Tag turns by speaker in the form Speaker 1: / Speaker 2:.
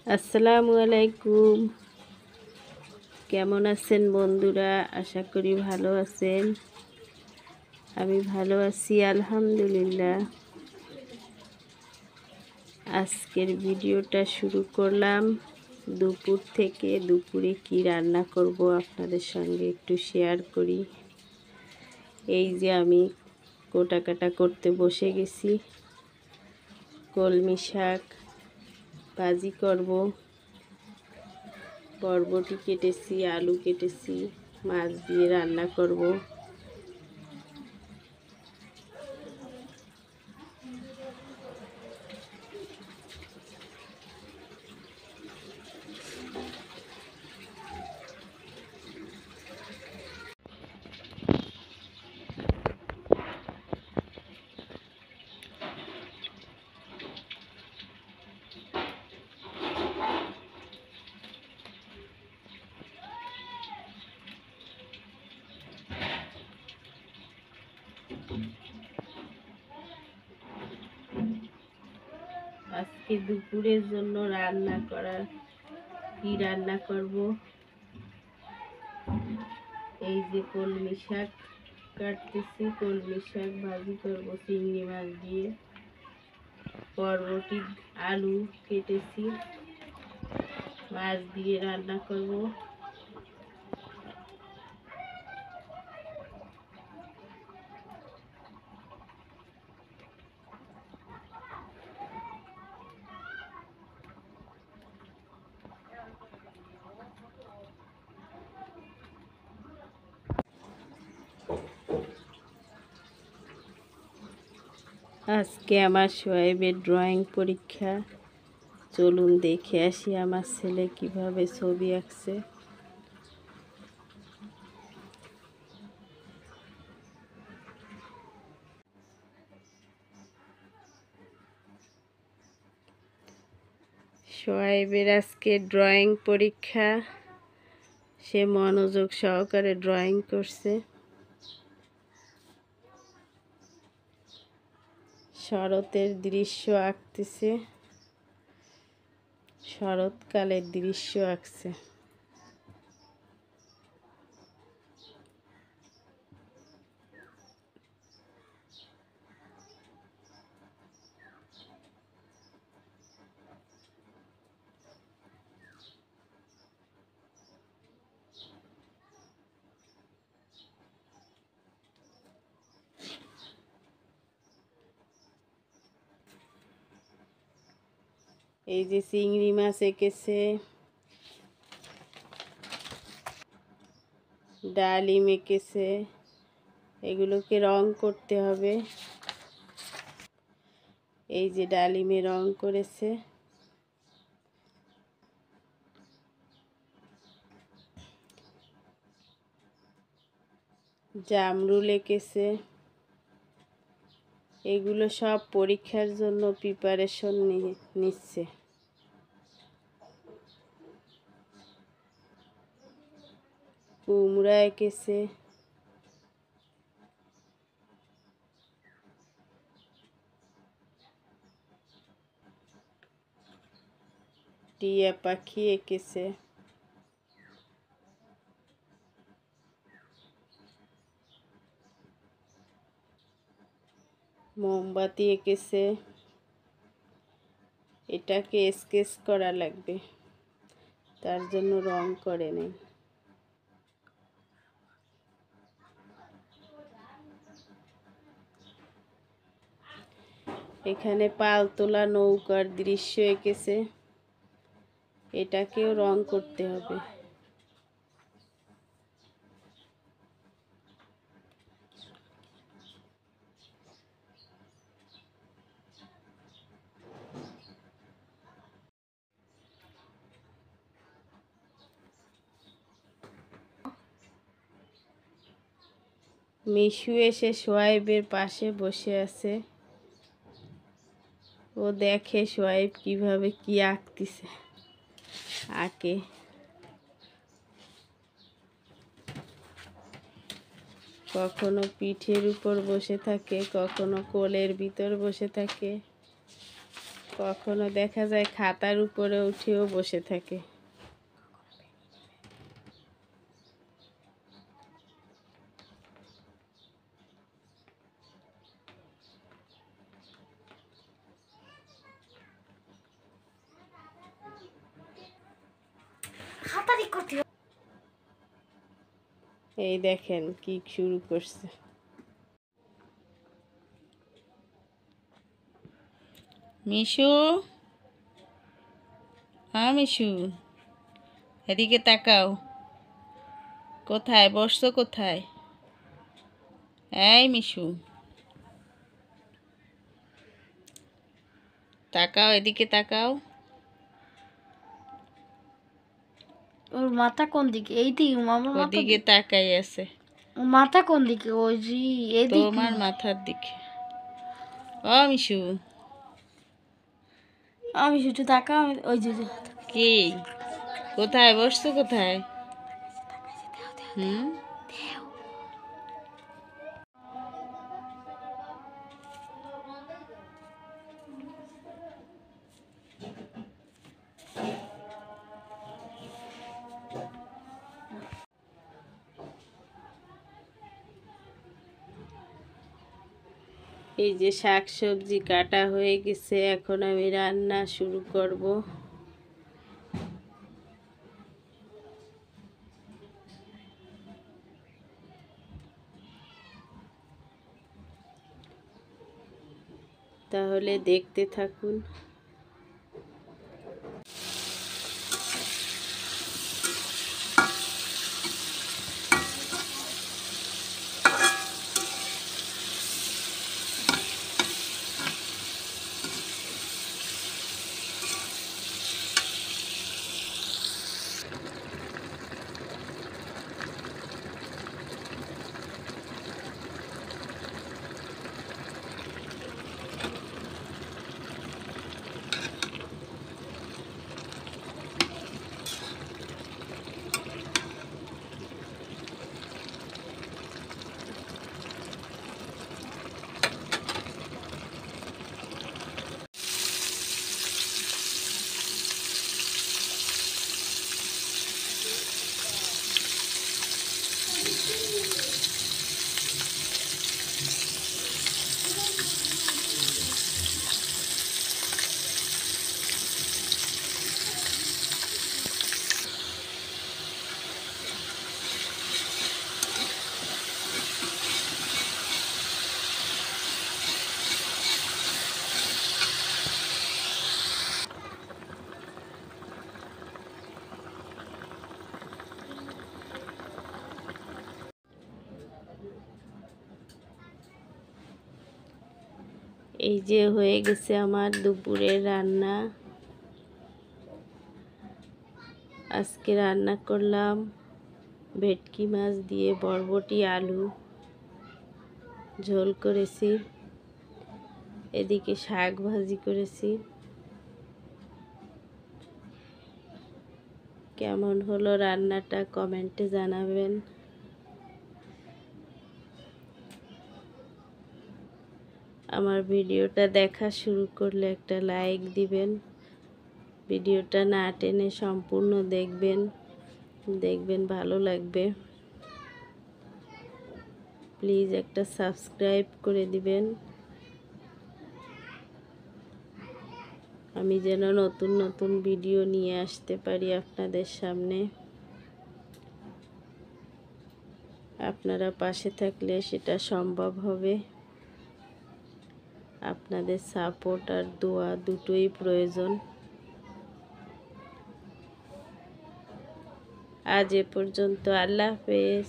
Speaker 1: আসসালামু আলাইকুম। কেমন আছেন বন্ধুরা? আশা করি ভালো আছেন। আমি ভালো আছি আলহামদুলিল্লাহ। আজকের ভিডিওটা শুরু করলাম দুপুর থেকে। দুপুরে কি রান্না করব আপনাদের সঙ্গে একটু শেয়ার করি। এই যে আমি কোটাকাটা করতে বসে গেছি। কলমি শাক ভাজি করব, বরবটি কেটেছি, আলু কেটেছি, মাছ দিয়ে রান্না করব। আজকে দুপুরের জন্য কি রান্না করব, এই যে কলমি শাক কাটতেছি, কলমি শাক ভাজি করব চিংড়ি মাছ দিয়ে। বরবটি আলু কেটেছি, মাছ দিয়ে রান্না করব। আজকে আমার সোহেবের ড্রয়িং পরীক্ষা। চলুন দেখে আসি আমার ছেলে কিভাবে ছবি আঁকছে। সোহেবের আজকে ড্রয়িং পরীক্ষা। সে মনোযোগ সহকারে ড্রয়িং করছে। শরতের দৃশ্য আঁকতেছে, শরৎকালের দৃশ্য আঁকছে। এই যে চিংড়ি মাছ এঁকেছে, ডালিম এঁকেছে। এগুলোকে রং করতে হবে। এই যে ডালিমে রং করেছে। জামরুল এঁকেছে। এগুলো সব পরীক্ষার জন্য প্রিপারেশন নিচ্ছে। কুমড়া এঁকেছে। টিয়া পাখি এঁকেছে। মোমবাতি এঁকেছে। এটাকে স্কেচ করা লাগবে, তার জন্য রং করে নেই। এখানে পালতোলা নৌকার দৃশ্য এঁকেছে। এটাকেও রং করতে হবে। মিশু এসে সোহেবের পাশে বসে আছে। ও দেখে সোহেব কিভাবে কি আঁকতেছে। আঁকে। কখনো পিঠের উপর বসে থাকে, কখনো কোলের ভিতর বসে থাকে। কখনো দেখা যায় খাতার উপরে উঠেও বসে থাকে। এই দেখেন কি শুরু করছে। মিশু, হ্যাঁ মিশু, এদিকে তাকাও। কোথায় বসছো? কোথায়? এই মিশু, তাকাও, এদিকে তাকাও।
Speaker 2: ওর মাথা কোন দিকে? এই দিকে আমার মাথা
Speaker 1: ওদিকে তাকাই আছে।
Speaker 2: ওর মাথা কোন দিকে? ওই জি এদিকে।
Speaker 1: তোমার মাথার দিকে। ও মিশু,
Speaker 2: আমি শুধু তাকা, ওই যে
Speaker 1: কি কোথায় বসছো? কোথায়? হুম, এই যে শাক সবজি কাটা হয়ে গেছে, এখন আমি রান্না শুরু করব। তাহলে দেখতে থাকুন। এই যে হয়ে গেছে আমার দুপুরের রান্না। আজকে রান্না করলাম ভেটকি মাছ দিয়ে বরবটি আলু ঝোল করেছি, এদিকে শাক ভাজি করেছি। কেমন হলো রান্নাটা কমেন্টে জানাবেন। আমার ভিডিওটা দেখা শুরু করলে একটা লাইক দিবেন। ভিডিওটা না টেনে সম্পূর্ণ দেখবেন ভালো লাগবে। প্লিজ একটা সাবস্ক্রাইব করে দিবেন, আমি যেন নতুন নতুন ভিডিও নিয়ে আসতে পারি আপনাদের সামনে। আপনারা পাশে থাকলে সেটা সম্ভব হবে। আপনাদের সাপোর্ট আর দোয়া দুটোই প্রয়োজন। আজ এ পর্যন্ত, আল্লাহ হাফেজ।